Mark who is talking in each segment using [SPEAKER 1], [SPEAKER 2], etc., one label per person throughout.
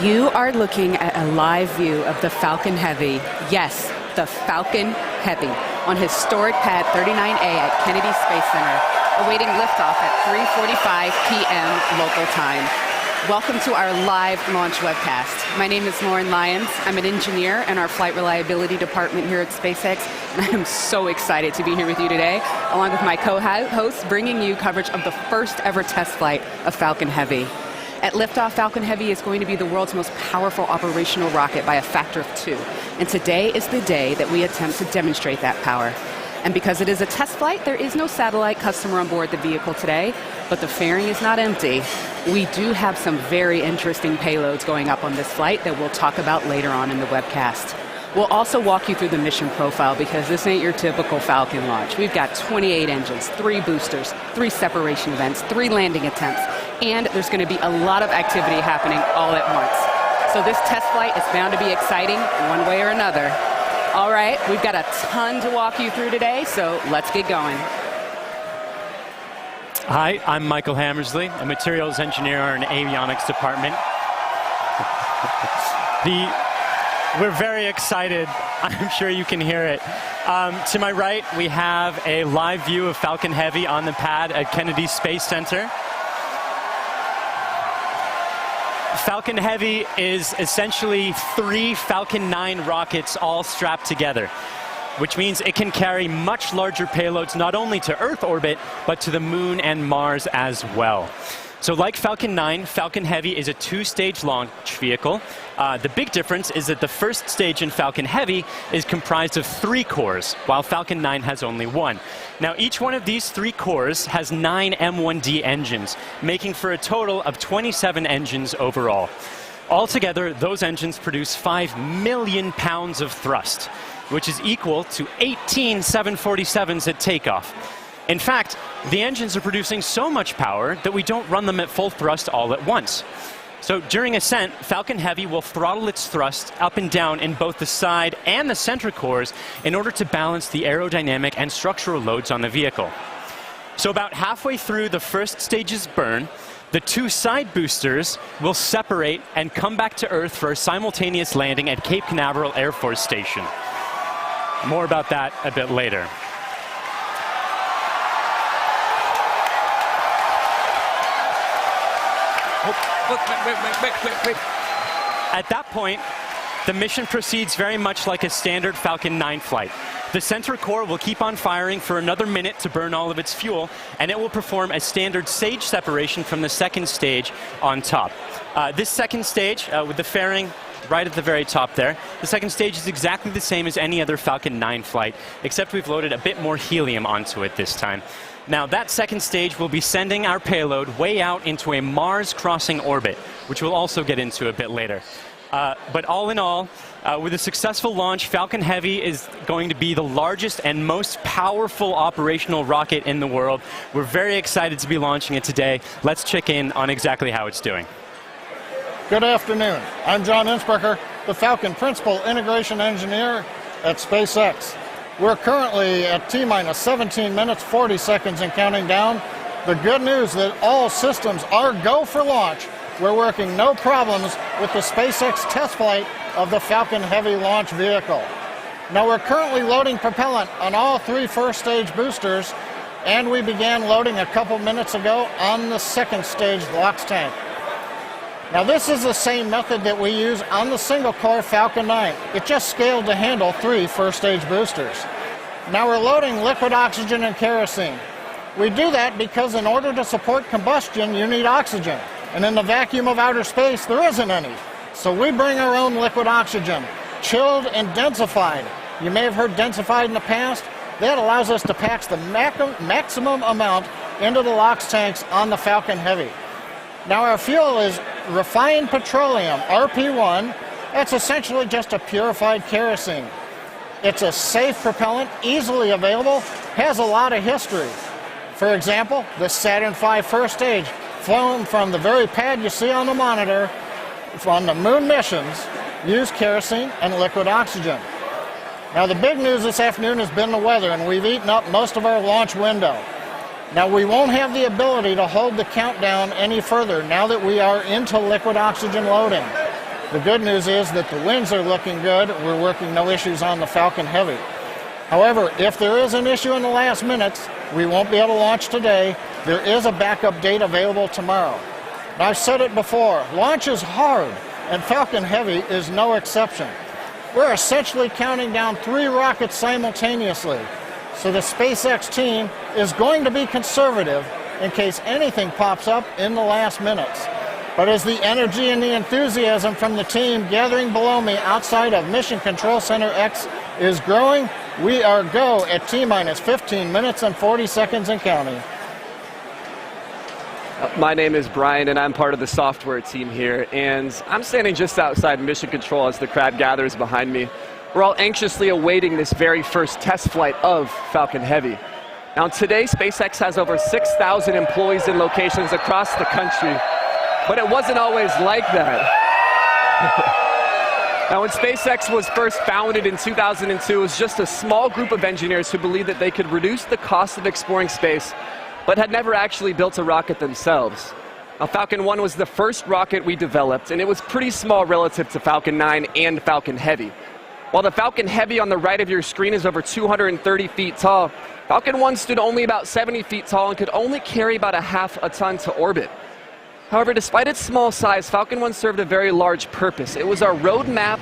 [SPEAKER 1] You are looking at a live view of the Falcon Heavy. Yes, the Falcon Heavy on historic pad 39A at Kennedy Space Center, awaiting liftoff at 3:45 p.m. local time. Welcome to our live launch webcast. My name is Lauren Lyons. I'm an engineer in our flight reliability department here at SpaceX, and I am so excited to be here with you today, along with my co-hosts, bringing you coverage of the first ever test flight of Falcon Heavy. At liftoff, Falcon Heavy is going to be the world's most powerful operational rocket by a factor of 2. And today is the day that we attempt to demonstrate that power. And because it is a test flight, there is no satellite customer on board the vehicle today, but the fairing is not empty. We do have some very interesting payloads going up on this flight that we'll talk about later on in the webcast. We'll also walk you through the mission profile because this ain't your typical Falcon launch. We've got 28 engines, 3 boosters, 3 separation events, 3 landing attempts, and there's going to be a lot of activity happening all at once. So this test flight is bound to be exciting one way or another. All right, we've got a ton to walk you through today, so let's get going.
[SPEAKER 2] Hi, I'm Michael Hammersley, a materials engineer in the avionics department. We're very excited. I'm sure you can hear it. To my right, we have a live view of Falcon Heavy on the pad at Kennedy Space Center. Falcon Heavy is essentially 3 Falcon 9 rockets all strapped together, which means it can carry much larger payloads not only to Earth orbit, but to the Moon and Mars as well. So like Falcon 9, Falcon Heavy is a 2-stage launch vehicle. The big difference is that the first stage in Falcon Heavy is comprised of 3 cores, while Falcon 9 has only 1. Now, each one of these 3 cores has 9 M1D engines, making for a total of 27 engines overall. Altogether, those engines produce 5 million pounds of thrust, which is equal to 18 747s at takeoff. In fact, the engines are producing so much power that we don't run them at full thrust all at once. So during ascent, Falcon Heavy will throttle its thrust up and down in both the side and the center cores in order to balance the aerodynamic and structural loads on the vehicle. So about halfway through the first stage's burn, the 2 side boosters will separate and come back to Earth for a simultaneous landing at Cape Canaveral Air Force Station. More about that a bit later. Wait. At that point, the mission proceeds very much like a standard Falcon 9 flight. The center core will keep on firing for another minute to burn all of its fuel, and it will perform a standard stage separation from the second stage on top. This second stage, with the fairing right at the very top there, the second stage is exactly the same as any other Falcon 9 flight, except we've loaded a bit more helium onto it this time. Now, that second stage will be sending our payload way out into a Mars-crossing orbit, which we'll also get into a bit later. But all in all, with a successful launch, Falcon Heavy is going to be the largest and most powerful operational rocket in the world. We're very excited to be launching it today. Let's check in on exactly how it's doing.
[SPEAKER 3] Good afternoon. I'm John Innsbrucker, the Falcon Principal Integration Engineer at SpaceX. We're currently at T-minus 17 minutes, 40 seconds and counting down. The good news that all systems are go for launch. We're working no problems with the SpaceX test flight of the Falcon Heavy launch vehicle. Now we're currently loading propellant on all 3 first stage boosters, and we began loading a couple minutes ago on the second stage LOX tank. Now this is the same method that we use on the single-core Falcon 9. It just scaled to handle 3 first-stage boosters. Now we're loading liquid oxygen and kerosene. We do that because in order to support combustion, you need oxygen. And in the vacuum of outer space, there isn't any. So we bring our own liquid oxygen, chilled and densified. You may have heard densified in the past. That allows us to pack the maximum amount into the LOX tanks on the Falcon Heavy. Now our fuel is refined petroleum, RP1. That's essentially just a purified kerosene. It's a safe propellant, easily available, has a lot of history. For example, the Saturn V first stage, flown from the very pad you see on the monitor, from the moon missions, used kerosene and liquid oxygen. Now the big news this afternoon has been the weather, and we've eaten up most of our launch window. Now, we won't have the ability to hold the countdown any further now that we are into liquid oxygen loading. The good news is that the winds are looking good. We're working no issues on the Falcon Heavy. However, if there is an issue in the last minutes, we won't be able to launch today. There is a backup date available tomorrow. And I've said it before, launch is hard, and Falcon Heavy is no exception. We're essentially counting down 3 rockets simultaneously. So the SpaceX team is going to be conservative in case anything pops up in the last minutes. But as the energy and the enthusiasm from the team gathering below me outside of Mission Control Center X is growing, we are go at T-minus 15 minutes and 40 seconds and counting.
[SPEAKER 4] My name is Brian, and I'm part of the software team here, and I'm standing just outside Mission Control as the crowd gathers behind me. We're all anxiously awaiting this very first test flight of Falcon Heavy. Now today, SpaceX has over 6,000 employees in locations across the country, but it wasn't always like that. Now when SpaceX was first founded in 2002, it was just a small group of engineers who believed that they could reduce the cost of exploring space, but had never actually built a rocket themselves. Now, Falcon 1 was the first rocket we developed, and it was pretty small relative to Falcon 9 and Falcon Heavy. While the Falcon Heavy on the right of your screen is over 230 feet tall, Falcon 1 stood only about 70 feet tall and could only carry about ½ a ton to orbit. However, despite its small size, Falcon 1 served a very large purpose. It was our roadmap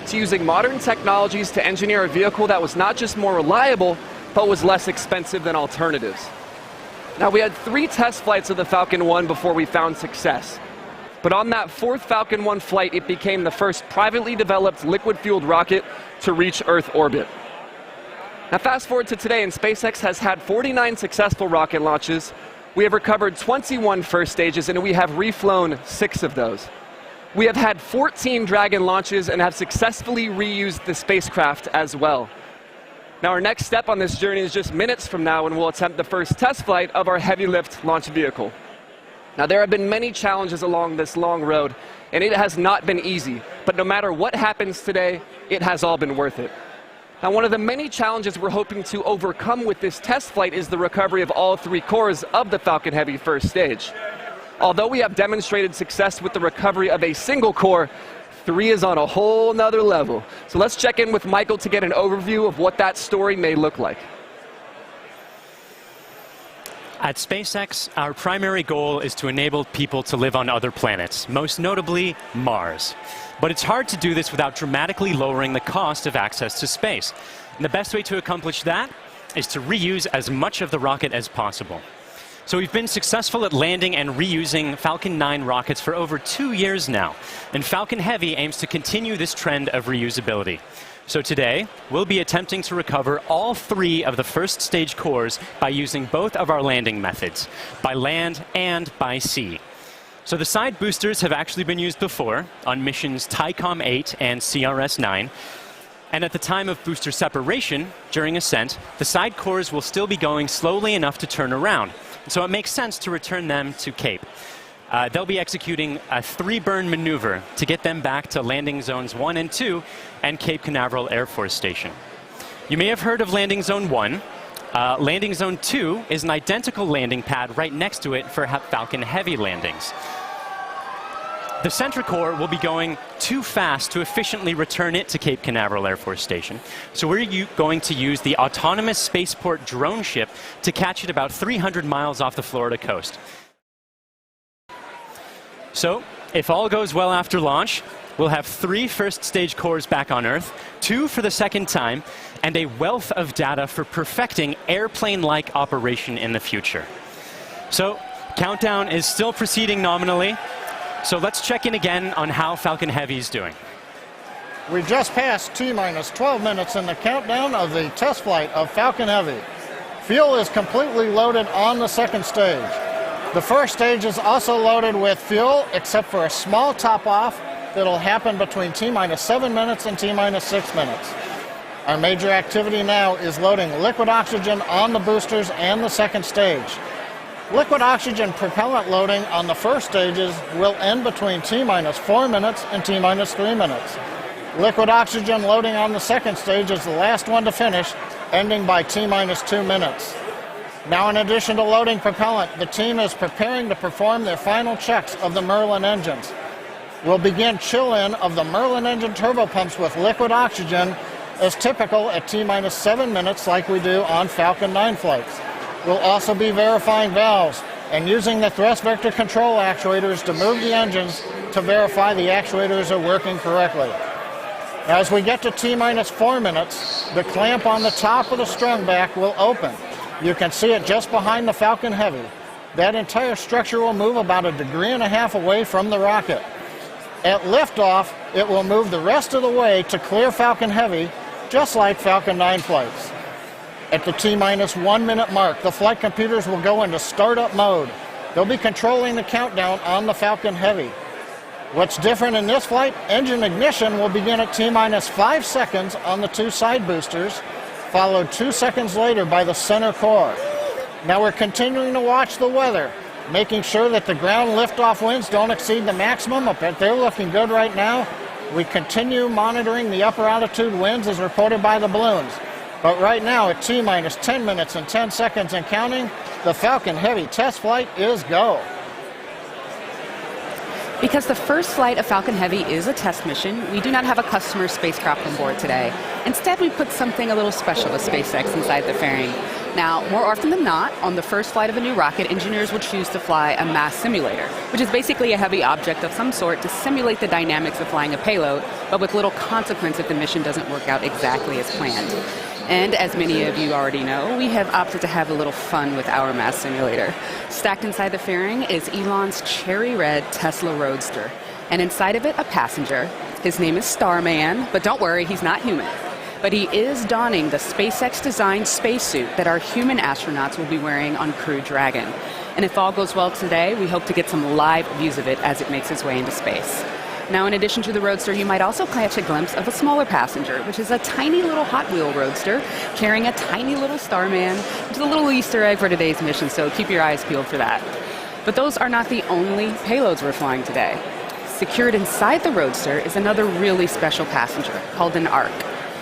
[SPEAKER 4] to using modern technologies to engineer a vehicle that was not just more reliable, but was less expensive than alternatives. Now, we had 3 test flights of the Falcon 1 before we found success. But on that 4th Falcon 1 flight, it became the first privately developed liquid-fueled rocket to reach Earth orbit. Now, fast forward to today, and SpaceX has had 49 successful rocket launches. We have recovered 21 first stages, and we have reflown 6 of those. We have had 14 Dragon launches and have successfully reused the spacecraft as well. Now, our next step on this journey is just minutes from now when we'll attempt the first test flight of our heavy lift launch vehicle. Now, there have been many challenges along this long road, and it has not been easy. But no matter what happens today, it has all been worth it. Now, one of the many challenges we're hoping to overcome with this test flight is the recovery of all 3 cores of the Falcon Heavy first stage. Although we have demonstrated success with the recovery of a single core, 3 is on a whole nother level. So let's check in with Michael to get an overview of what that story may look like.
[SPEAKER 2] At SpaceX, our primary goal is to enable people to live on other planets, most notably Mars. But it's hard to do this without dramatically lowering the cost of access to space. And the best way to accomplish that is to reuse as much of the rocket as possible. So we've been successful at landing and reusing Falcon 9 rockets for over 2 years now, and Falcon Heavy aims to continue this trend of reusability. So today, we'll be attempting to recover all 3 of the first stage cores by using both of our landing methods, by land and by sea. So the side boosters have actually been used before on missions TICOM 8 and CRS 9. And at the time of booster separation, during ascent, the side cores will still be going slowly enough to turn around. So it makes sense to return them to Cape. They'll be executing a 3-burn maneuver to get them back to landing zones 1 and 2 and Cape Canaveral Air Force Station. You may have heard of landing zone 1. Landing zone 2 is an identical landing pad right next to it for Falcon Heavy landings. The center core will be going too fast to efficiently return it to Cape Canaveral Air Force Station. So we're going to use the autonomous spaceport drone ship to catch it about 300 miles off the Florida coast. So, if all goes well after launch, we'll have 3 first stage cores back on Earth, 2 for the second time, and a wealth of data for perfecting airplane-like operation in the future. So, countdown is still proceeding nominally. So let's check in again on how Falcon Heavy is doing.
[SPEAKER 3] We just passed T-minus 12 minutes in the countdown of the test flight of Falcon Heavy. Fuel is completely loaded on the second stage. The first stage is also loaded with fuel, except for a small top-off that'll happen between T-minus 7 minutes and T-minus 6 minutes. Our major activity now is loading liquid oxygen on the boosters and the second stage. Liquid oxygen propellant loading on the first stages will end between T-minus 4 minutes and T-minus 3 minutes. Liquid oxygen loading on the second stage is the last one to finish, ending by T-minus 2 minutes. Now, in addition to loading propellant, the team is preparing to perform their final checks of the Merlin engines. will begin chill-in of the Merlin engine turbopumps with liquid oxygen as typical at T-minus 7 minutes like we do on Falcon 9 flights. We'll also be verifying valves and using the thrust vector control actuators to move the engines to verify the actuators are working correctly. Now, as we get to T-minus 4 minutes, the clamp on the top of the strung back will open. You can see it just behind the Falcon Heavy. That entire structure will move about 1.5 degrees away from the rocket. At liftoff, it will move the rest of the way to clear Falcon Heavy, just like Falcon 9 flights. At the T-minus 1 minute mark, the flight computers will go into startup mode. They'll be controlling the countdown on the Falcon Heavy. What's different in this flight? Engine ignition will begin at T-minus 5 seconds on the 2 side boosters, followed 2 seconds later by the center core. Now we're continuing to watch the weather, making sure that the ground liftoff winds don't exceed the maximum, but they're looking good right now. We continue monitoring the upper altitude winds as reported by the balloons. But right now at T-minus 10 minutes and 10 seconds and counting, the Falcon Heavy test flight is go.
[SPEAKER 1] Because the first flight of Falcon Heavy is a test mission, we do not have a customer spacecraft on board today. Instead, we put something a little special with SpaceX inside the fairing. Now, more often than not, on the first flight of a new rocket, engineers will choose to fly a mass simulator, which is basically a heavy object of some sort to simulate the dynamics of flying a payload, but with little consequence if the mission doesn't work out exactly as planned. And as many of you already know, we have opted to have a little fun with our mass simulator. Stacked inside the fairing is Elon's cherry red Tesla Roadster, and inside of it, a passenger. His name is Starman, but don't worry, he's not human. But he is donning the SpaceX-designed spacesuit that our human astronauts will be wearing on Crew Dragon. And if all goes well today, we hope to get some live views of it as it makes its way into space. Now, in addition to the Roadster, you might also catch a glimpse of a smaller passenger, which is a tiny little Hot Wheel Roadster carrying a tiny little Starman, which is a little Easter egg for today's mission, so keep your eyes peeled for that. But those are not the only payloads we're flying today. Secured inside the Roadster is another really special passenger called an ARC.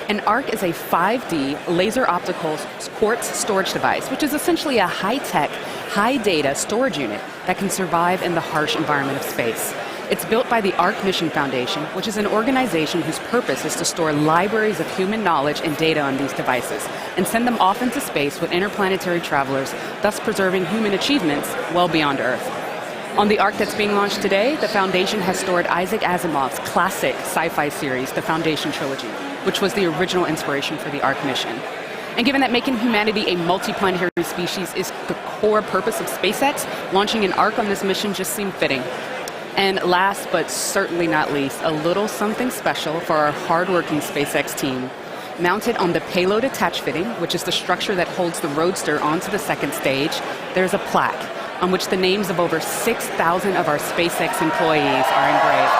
[SPEAKER 1] An ARC is a 5D laser optical quartz storage device, which is essentially a high-tech, high-data storage unit that can survive in the harsh environment of space. It's built by the ARC Mission Foundation, which is an organization whose purpose is to store libraries of human knowledge and data on these devices and send them off into space with interplanetary travelers, thus preserving human achievements well beyond Earth. On the ARC that's being launched today, the Foundation has stored Isaac Asimov's classic sci-fi series, The Foundation Trilogy, which was the original inspiration for the ARC mission. And given that making humanity a multiplanetary species is the core purpose of SpaceX, launching an ARC on this mission just seemed fitting. And last but certainly not least, a little something special for our hardworking SpaceX team. Mounted on the payload attach fitting, which is the structure that holds the Roadster onto the second stage, there's a plaque on which the names of over 6,000 of our SpaceX employees are engraved.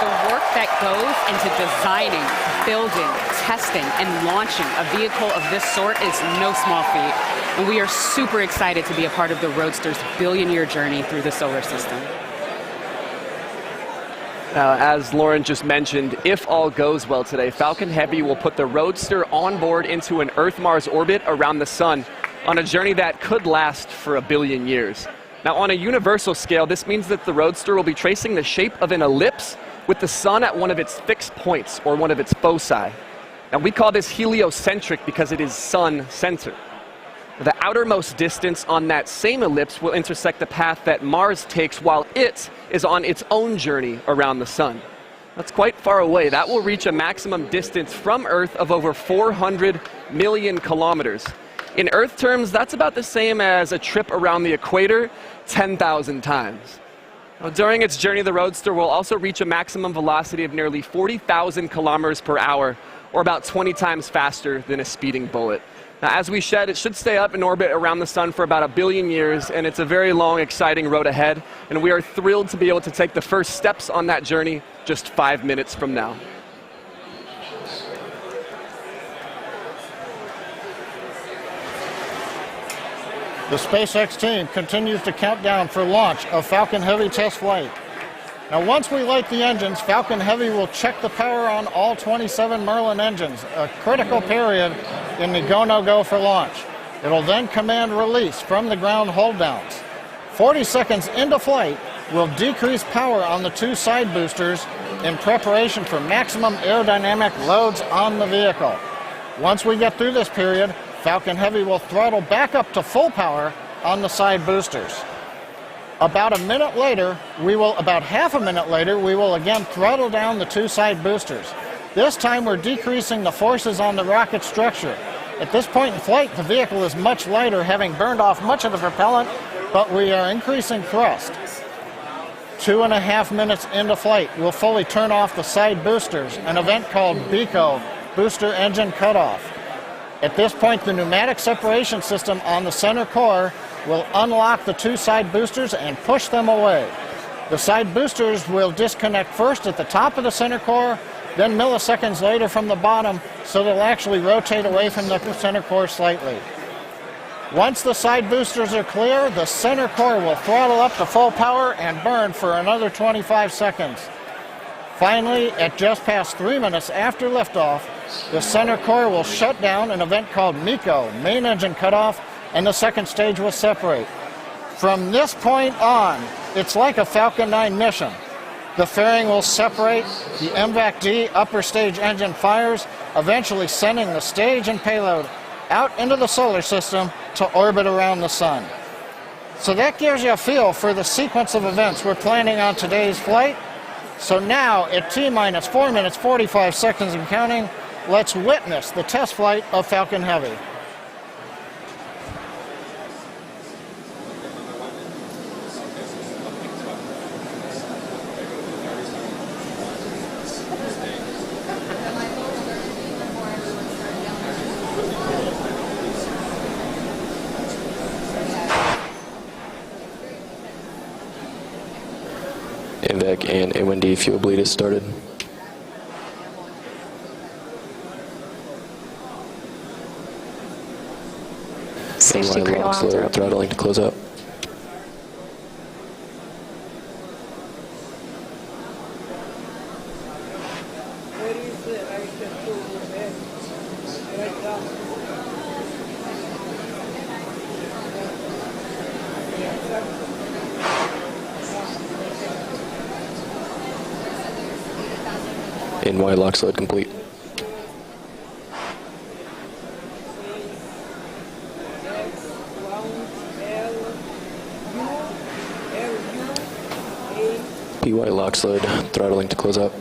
[SPEAKER 1] The work that goes into designing, building, testing, and launching a vehicle of this sort is no small feat. And we are super excited to be a part of the Roadster's billion-year journey through the solar system.
[SPEAKER 4] Now, as Lauren just mentioned, if all goes well today, Falcon Heavy will put the Roadster on board into an Earth-Mars orbit around the Sun on a journey that could last for 1 billion years. Now, on a universal scale, this means that the Roadster will be tracing the shape of an ellipse with the Sun at one of its fixed points, or one of its foci. Now, we call this heliocentric because it is Sun-centered. The outermost distance on that same ellipse will intersect the path that Mars takes while it is on its own journey around the Sun. That's quite far away. That will reach a maximum distance from Earth of over 400 million kilometers. In Earth terms, that's about the same as a trip around the equator 10,000 times. Now, during its journey, the Roadster will also reach a maximum velocity of nearly 40,000 kilometers per hour, or about 20 times faster than a speeding bullet. Now, as we said, it should stay up in orbit around the Sun for about 1 billion years, and it's a very long, exciting road ahead, and we are thrilled to be able to take the first steps on that journey just 5 minutes from now.
[SPEAKER 3] The SpaceX team continues to count down for launch of Falcon Heavy test flight. Now, once we light the engines, Falcon Heavy will check the power on all 27 Merlin engines, a critical period in the go-no-go for launch. It'll then command release from the ground hold downs. 40 seconds into flight, we'll decrease power on the two side boosters in preparation for maximum aerodynamic loads on the vehicle. Once we get through this period, Falcon Heavy will throttle back up to full power on the side boosters. About half a minute later, we will again throttle down the two side boosters. This time we're decreasing the forces on the rocket structure. At this point in flight, the vehicle is much lighter, having burned off much of the propellant, but we are increasing thrust. 2.5 minutes into flight, we'll fully turn off the side boosters, an event called BECO, Booster Engine Cutoff. At this point, the pneumatic separation system on the center core will unlock the two side boosters and push them away. The side boosters will disconnect first at the top of the center core, then milliseconds later from the bottom, so they'll actually rotate away from the center core slightly. Once the side boosters are clear, the center core will throttle up to full power and burn for another 25 seconds. Finally, at just past 3 minutes after liftoff, the center core will shut down, an event called MECO, Main Engine Cutoff, and the second stage will separate. From this point on, it's like a Falcon 9 mission. The fairing will separate, the MVAC-D upper stage engine fires, eventually sending the stage and payload out into the solar system to orbit around the sun. So that gives you a feel for the sequence of events we're planning on today's flight. So now, at T-minus 4 minutes 45 seconds and counting, let's witness the test flight of Falcon Heavy.
[SPEAKER 5] MVAC and A1D fuel bleed is started.
[SPEAKER 6] Safety
[SPEAKER 5] Inline
[SPEAKER 6] crate
[SPEAKER 5] lock
[SPEAKER 6] alarms are
[SPEAKER 5] slow,
[SPEAKER 6] open.
[SPEAKER 5] throttling to close out. NY lock slide complete. PY lock slide, throttling to close out.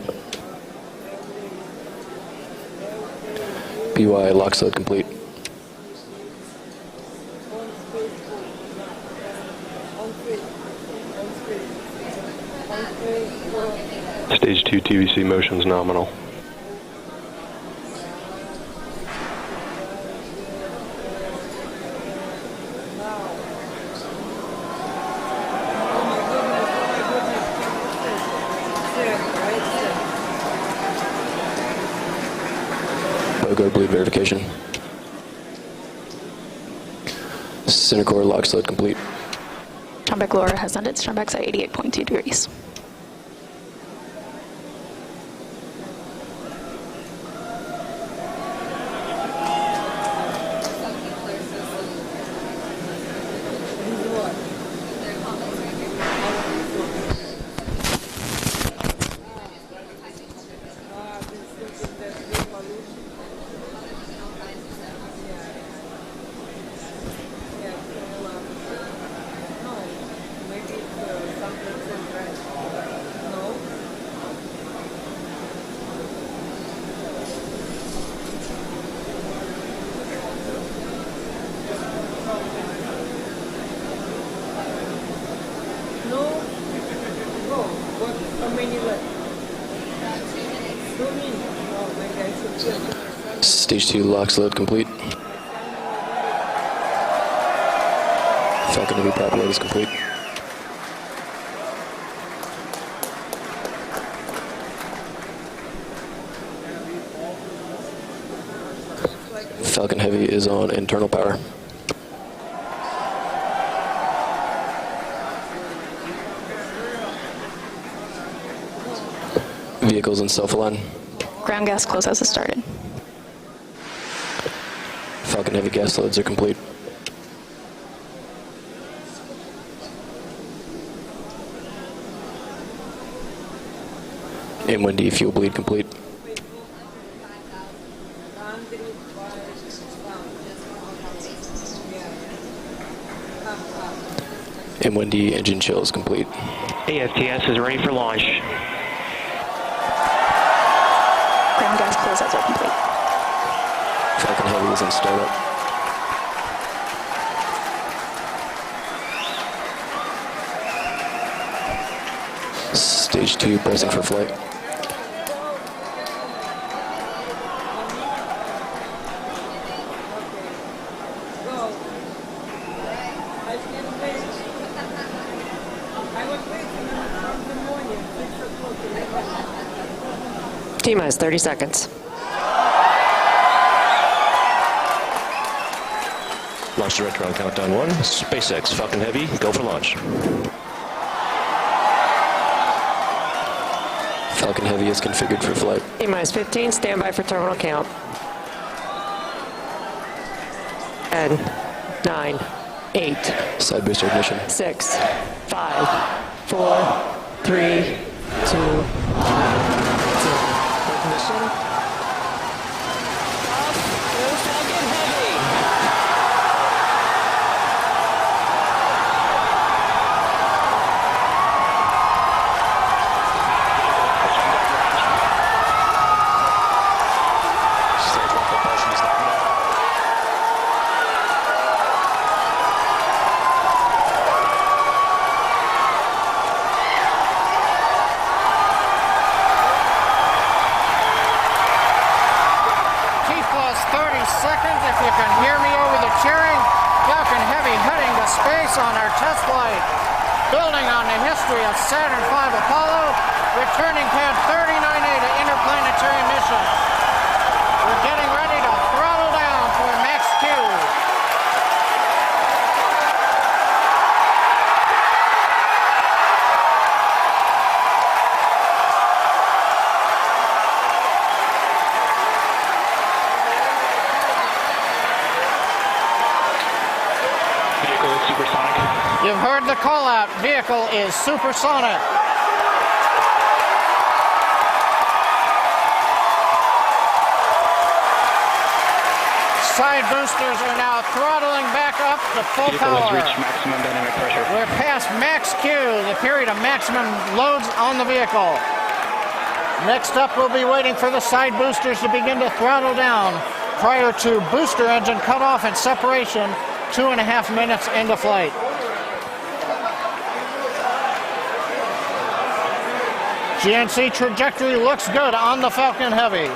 [SPEAKER 5] PY lock slide complete.
[SPEAKER 7] Stage 2 TVC motion's nominal.
[SPEAKER 5] BOGO bleed verification. Center core lock slide complete.
[SPEAKER 6] Turn-back Laura has ended turn-backs at 88.2 degrees.
[SPEAKER 5] Stage 2 lock load complete. Falcon Heavy prop load is complete. Falcon Heavy is on internal power. Vehicles in self-align.
[SPEAKER 6] Ground gas close-outs has started.
[SPEAKER 5] Falcon Heavy gas loads are complete. M1D fuel bleed complete. M1D engine chill is complete.
[SPEAKER 8] AFTS is ready for launch.
[SPEAKER 6] Ground gas closeouts are complete.
[SPEAKER 5] Falcon Heavy is in startup. Stage 2 pressing for flight.
[SPEAKER 9] T-minus 30 seconds.
[SPEAKER 10] Launch director on countdown 1. SpaceX Falcon Heavy, go for launch.
[SPEAKER 5] Falcon Heavy is configured for flight.
[SPEAKER 9] T-minus 15, standby for terminal count. 10, 9, 8,
[SPEAKER 5] Side booster ignition.
[SPEAKER 9] 6, 5, 4, 3, 2, 1. Ignition. Falcon Heavy.
[SPEAKER 3] Seconds, if you can hear me over the cheering. Falcon Heavy heading to space on our test flight. Building on the history of Saturn V Apollo, returning pad 39A to interplanetary missions. We're getting ready to throttle down to a max Q. You've heard the call out. Vehicle is supersonic. Side boosters are now throttling back up to full
[SPEAKER 8] Vehicle
[SPEAKER 3] power.
[SPEAKER 8] has reached maximum dynamic pressure.
[SPEAKER 3] We're past max Q, the period of maximum loads on the vehicle. Next up, we'll be waiting for the side boosters to begin to throttle down prior to booster engine cutoff and separation 2.5 minutes into flight. GNC trajectory looks good on the Falcon Heavy.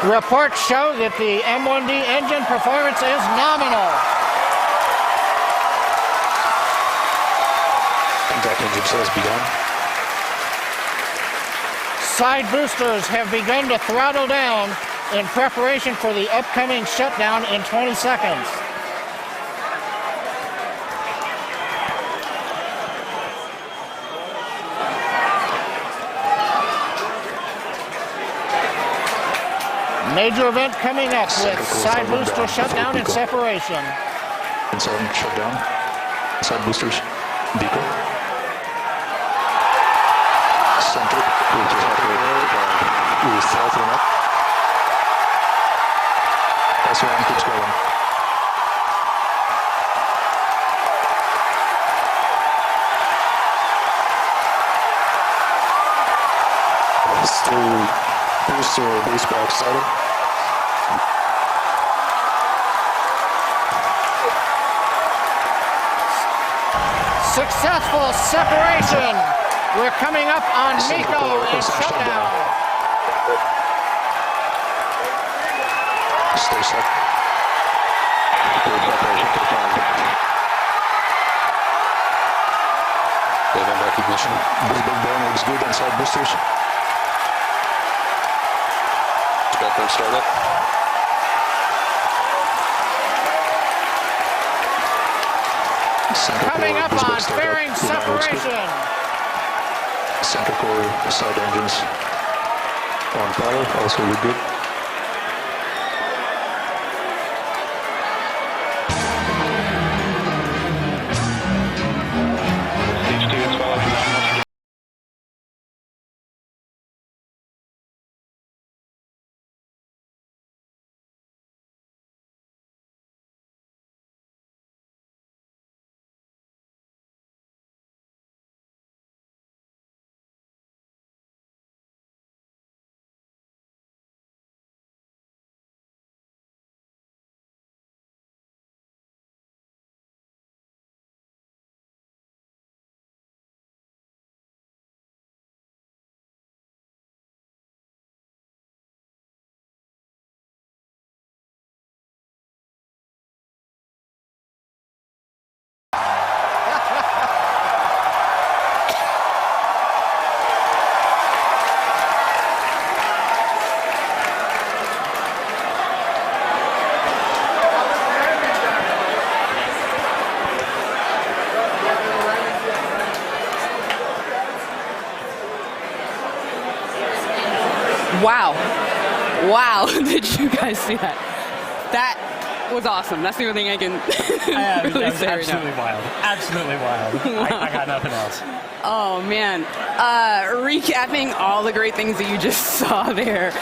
[SPEAKER 3] Reports show that the M1D engine performance is nominal.
[SPEAKER 10] Contact engine says begun.
[SPEAKER 3] Side boosters have begun to throttle down in preparation for the upcoming shutdown in 20 seconds. Major event coming up with side booster shutdown and separation.
[SPEAKER 10] Inside shutdown. Side boosters. Beacon. Center. We're throttling up. S1 keeps going. Still booster base back started.
[SPEAKER 3] Successful separation. We're coming up on Nico in shutdown.
[SPEAKER 10] Stay set. Good separation confirmed. Event recognition. Big burn looks good on side boosters. Background startup.
[SPEAKER 3] Coming up on fairing separation.
[SPEAKER 10] Center core side engines on power, also look good.
[SPEAKER 1] Wow. Wow. Did you guys see that? That was awesome. That's the only thing I can really
[SPEAKER 2] that was
[SPEAKER 1] say right
[SPEAKER 2] absolutely
[SPEAKER 1] now.
[SPEAKER 2] wild. Absolutely wild. I got nothing else.
[SPEAKER 1] Oh, man. Recapping all the great things that you just saw there.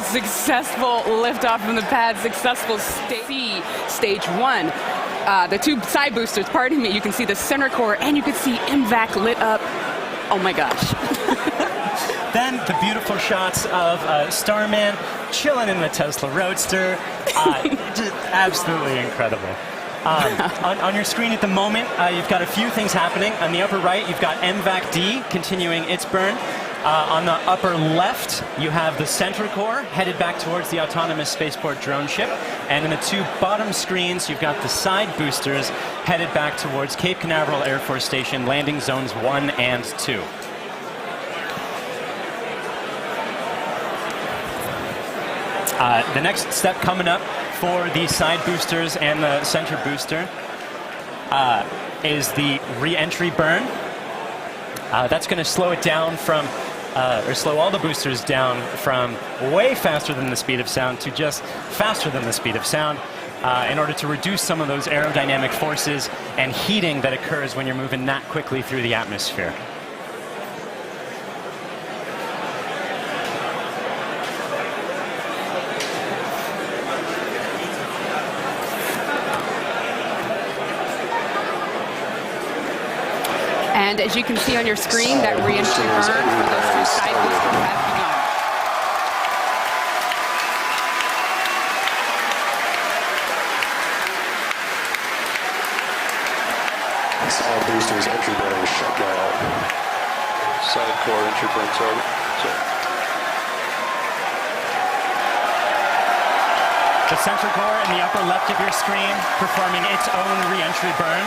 [SPEAKER 1] Successful liftoff from the pad, successful stage 1. The 2 side boosters, pardon me, you can see the center core and you can see MVAC lit up. Oh my gosh.
[SPEAKER 2] Then the beautiful shots of Starman chilling in the Tesla Roadster. Just absolutely incredible. On your screen at the moment, you've got a few things happening. On the upper right, you've got MVAC-D continuing its burn. On the upper left, you have the center core headed back towards the autonomous spaceport drone ship. And in the 2 bottom screens, you've got the side boosters headed back towards Cape Canaveral Air Force Station, landing zones 1 and 2. The next step coming up for the side boosters and the center booster is the re-entry burn. That's going to slow it down from, or slow all the boosters down from way faster than the speed of sound to just faster than the speed of sound in order to reduce some of those aerodynamic forces and heating that occurs when you're moving that quickly through the atmosphere.
[SPEAKER 1] And as you can see on your screen, that re-entry burn for those 2 side boosters has begun.
[SPEAKER 5] Side boosters entry burn shut down.
[SPEAKER 7] Side core entry burn target.
[SPEAKER 2] The center core in the upper left of your screen performing its own re-entry burn.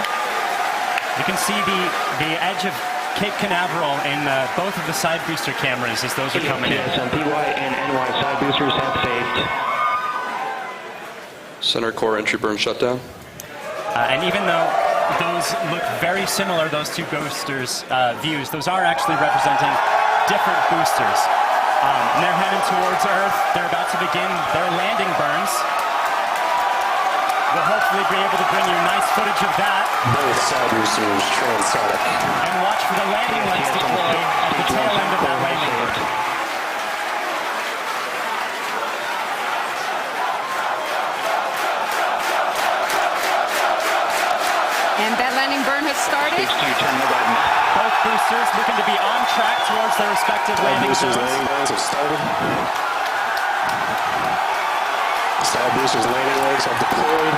[SPEAKER 2] You can see the edge of Cape Canaveral in both of the side booster cameras as those are coming in.
[SPEAKER 8] PY and NY side boosters have saved.
[SPEAKER 7] Center core entry burn shutdown.
[SPEAKER 2] And even though those look very similar, those 2 boosters' views, those are actually representing different boosters. And they're heading towards Earth. They're about to begin their landing burns. We'll hopefully be able to bring you nice footage of that.
[SPEAKER 5] Both side boosters transonic.
[SPEAKER 2] And watch for the landing lights deploy at the tail end of that landing burn.
[SPEAKER 1] And that landing burn has started.
[SPEAKER 8] Stage 2, turn the button.
[SPEAKER 2] Both boosters looking to be on track towards their respective landing zones.
[SPEAKER 5] Landing burns have started. Side boosters landing legs have deployed.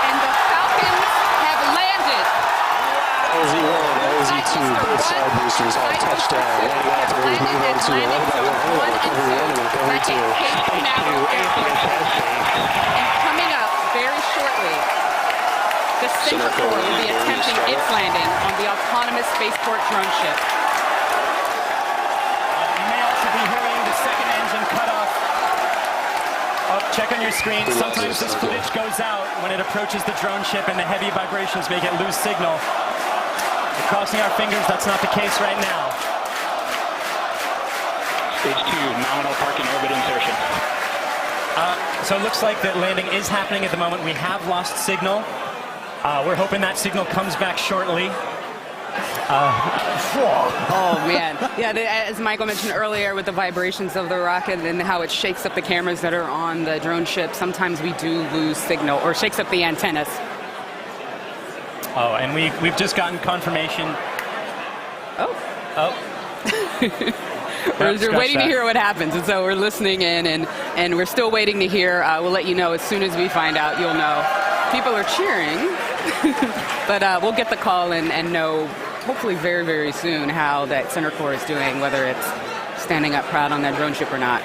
[SPEAKER 1] And the Falcons have landed.
[SPEAKER 5] LZ1, LZ2, both side boosters all touchdown. Landing operators move on to 11 by 1, recovery 1 and recovery 2.
[SPEAKER 1] And coming up very shortly, the center core will be attempting its landing on the autonomous spaceport drone ship.
[SPEAKER 2] Check on your screen. Sometimes this footage goes out when it approaches the drone ship and the heavy vibrations make it lose signal. We're crossing our fingers that's not the case right now.
[SPEAKER 8] Stage 2, nominal parking orbit insertion.
[SPEAKER 2] So it looks like that landing is happening at the moment. We have lost signal. We're hoping that signal comes back shortly.
[SPEAKER 1] Oh, man. Yeah, as Michael mentioned earlier with the vibrations of the rocket and how it shakes up the cameras that are on the drone ship, sometimes we do lose signal or shakes up the antennas.
[SPEAKER 2] Oh, and we've just gotten confirmation.
[SPEAKER 1] Oh.
[SPEAKER 2] We're
[SPEAKER 1] waiting to hear what happens, and so we're listening in, and we're still waiting to hear. We'll let you know as soon as we find out. You'll know. People are cheering, but we'll get the call and know hopefully very, very soon how that center core is doing, whether it's standing up proud on that drone ship or not.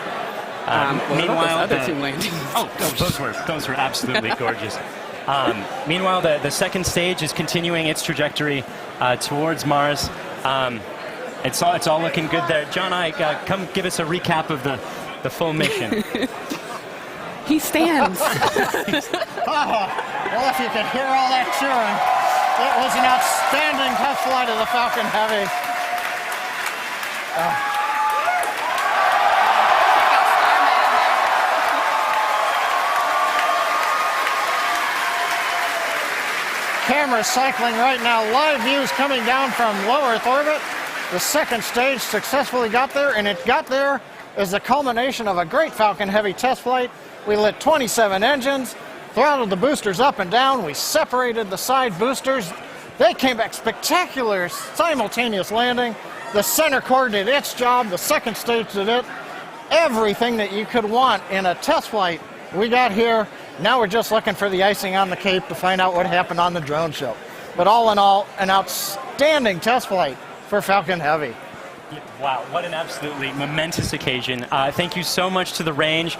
[SPEAKER 2] Meanwhile,
[SPEAKER 1] other 2 landings.
[SPEAKER 2] Those were absolutely gorgeous. Meanwhile, the second stage is continuing its trajectory towards Mars. It's all looking good there. John Ike, come give us a recap of the full mission.
[SPEAKER 1] He stands.
[SPEAKER 3] Well, if you could hear all that cheering. It was an outstanding test flight of the Falcon Heavy. Cameras cycling right now. Live views coming down from low Earth orbit. The second stage successfully got there, and it got there as the culmination of a great Falcon Heavy test flight. We lit 27 engines, throttled the boosters up and down. We separated the side boosters. They came back spectacular, simultaneous landing. The center core did its job. The second stage did it. Everything that you could want in a test flight, we got here. Now we're just looking for the icing on the cake to find out what happened on the drone show. But all in all, an outstanding test flight for Falcon Heavy.
[SPEAKER 2] Wow, what an absolutely momentous occasion. Thank you so much to the range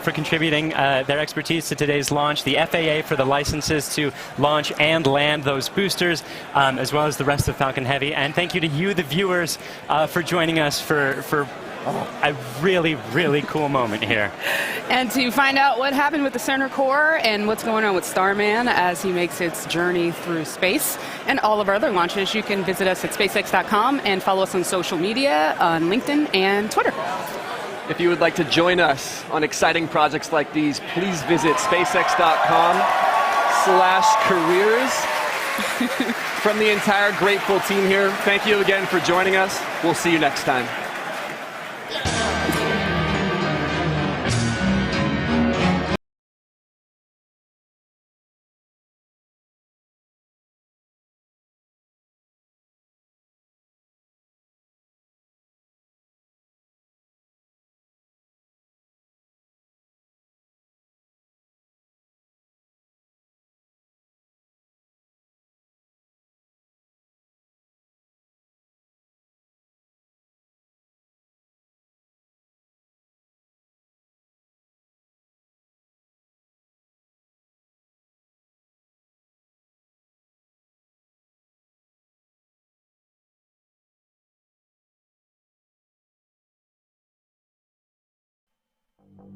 [SPEAKER 2] for contributing their expertise to today's launch, the FAA for the licenses to launch and land those boosters, as well as the rest of Falcon Heavy. And thank you to you, the viewers, for joining us for a really, really cool moment here.
[SPEAKER 1] And to find out what happened with the center core and what's going on with Starman as he makes its journey through space and all of our other launches, you can visit us at SpaceX.com and follow us on social media on LinkedIn and Twitter.
[SPEAKER 4] If you would like to join us on exciting projects like these, please visit SpaceX.com/careers. From the entire grateful team here, thank you again for joining us. We'll see you next time.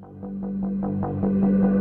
[SPEAKER 11] Thank you.